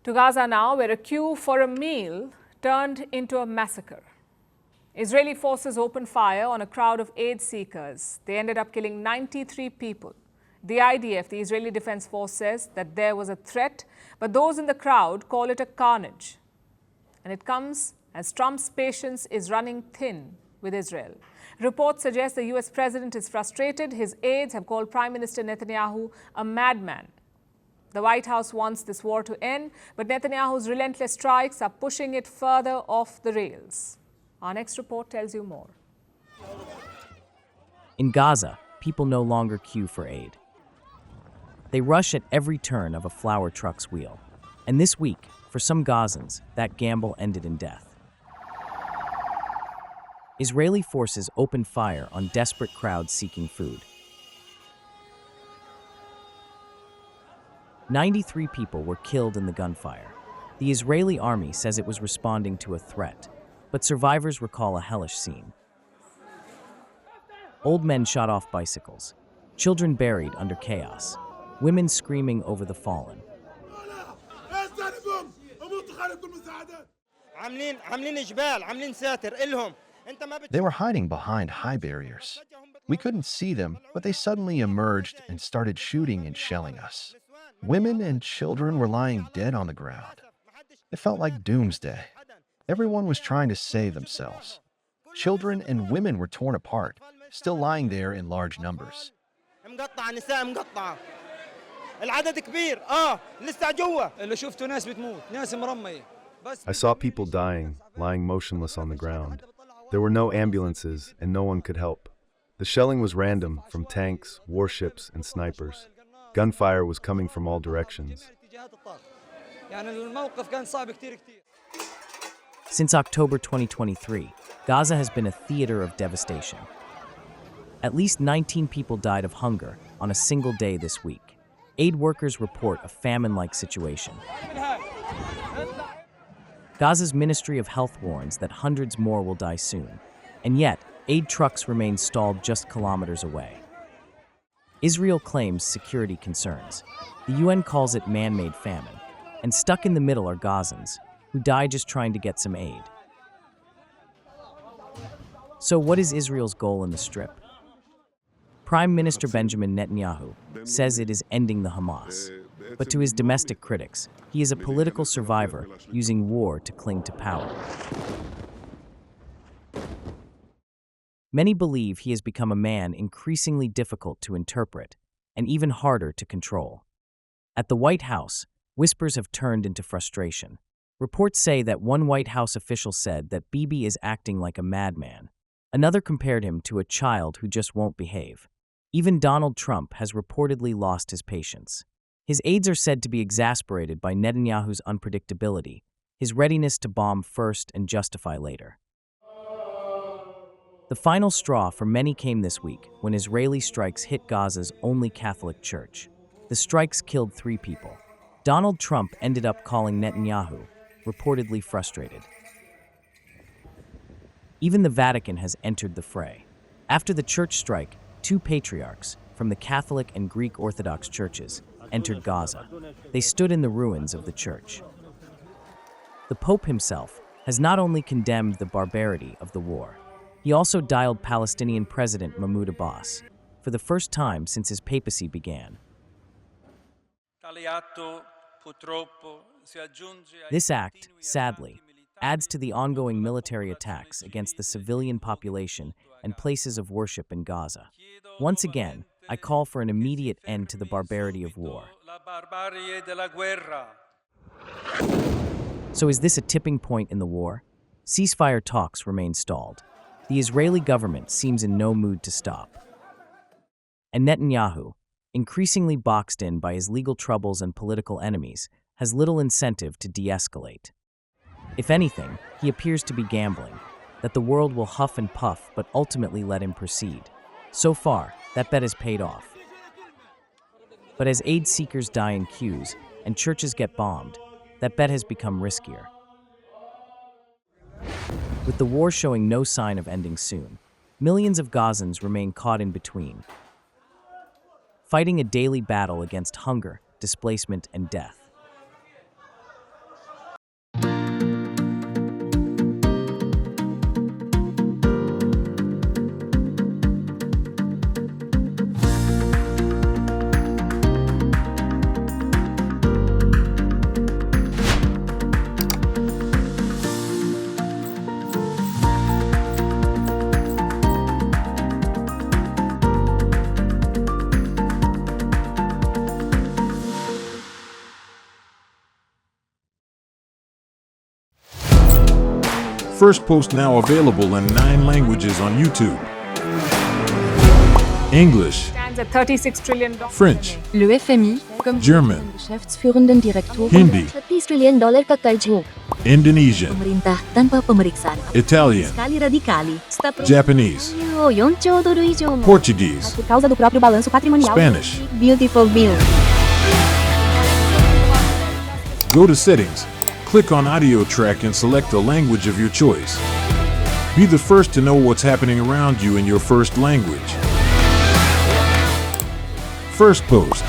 To Gaza now, where a queue for a meal turned into a massacre. Israeli forces opened fire on a crowd of aid seekers. They ended up killing 93 people. The IDF, the Israeli Defense Force, says that there was a threat, but those in the crowd call it a carnage. And it comes as Trump's patience is running thin with Israel. Reports suggest the US president is frustrated. His aides have called Prime Minister Netanyahu a madman. The White House wants this war to end, but Netanyahu's relentless strikes are pushing it further off the rails. Our next report tells you more. In Gaza, people no longer queue for aid. They rush at every turn of a flour truck's wheel. And this week, for some Gazans, that gamble ended in death. Israeli forces opened fire on desperate crowds seeking food. 93 people were killed in the gunfire. The Israeli army says it was responding to a threat, but survivors recall a hellish scene. Old men shot off bicycles, children buried under chaos, women screaming over the fallen. They were hiding behind high barriers. We couldn't see them, but they suddenly emerged and started shooting and shelling us. Women and children were lying dead on the ground. It felt like Doomsday. Everyone was trying to save themselves. Children and women were torn apart, still lying there in large numbers. I saw people dying, lying motionless on the ground. There were no ambulances and no one could help. The shelling was random from tanks, warships, and snipers. Gunfire was coming from all directions. Since October 2023, Gaza has been a theater of devastation. At least 19 people died of hunger on a single day this week. Aid workers report a famine-like situation. Gaza's Ministry of Health warns that hundreds more will die soon, and yet aid trucks remain stalled just kilometers away. Israel claims security concerns. The UN calls it man-made famine, and stuck in the middle are Gazans, who die just trying to get some aid. So what is Israel's goal in the Strip? Prime Minister Benjamin Netanyahu says it is ending the Hamas. But to his domestic critics, he is a political survivor using war to cling to power. Many believe he has become a man increasingly difficult to interpret and even harder to control. At the White House, whispers have turned into frustration. Reports say that one White House official said that Bibi is acting like a madman. Another compared him to a child who just won't behave. Even Donald Trump has reportedly lost his patience. His aides are said to be exasperated by Netanyahu's unpredictability, his readiness to bomb first and justify later. The final straw for many came this week when Israeli strikes hit Gaza's only Catholic church. The strikes killed 3 people. Donald Trump ended up calling Netanyahu reportedly frustrated. Even the Vatican has entered the fray. After the church strike, 2 patriarchs from the Catholic and Greek Orthodox churches entered Gaza. They stood in the ruins of the church. The Pope himself has not only condemned the barbarity of the war, he also dialed Palestinian President Mahmoud Abbas for the first time since his papacy began. This act, sadly, adds to the ongoing military attacks against the civilian population and places of worship in Gaza. Once again, I call for an immediate end to the barbarity of war. So is this a tipping point in the war? Ceasefire talks remain stalled. The Israeli government seems in no mood to stop. And Netanyahu, increasingly boxed in by his legal troubles and political enemies, has little incentive to de-escalate. If anything, he appears to be gambling, that the world will huff and puff but ultimately let him proceed. So far, that bet has paid off. But as aid seekers die in queues and churches get bombed, that bet has become riskier. With the war showing no sign of ending soon, millions of Gazans remain caught in between, fighting a daily battle against hunger, displacement, and death. Firstpost now available in 9 languages on YouTube. English, Stands at $36 trillion. French, Le FMI, comme German, Geschäftsführenden Direktor Hindi, $30 trillion ka karjo. Indonesian, Pemerintah tanpa pemeriksaan. Italian, Sekali radikali. Japanese, $4 trilhão. Portuguese, Por causa do próprio balanço patrimonial. Spanish. Beautiful bill. Go to Settings, click on Audio Track and select the language of your choice. Be the first to know what's happening around you in your first language. Firstpost.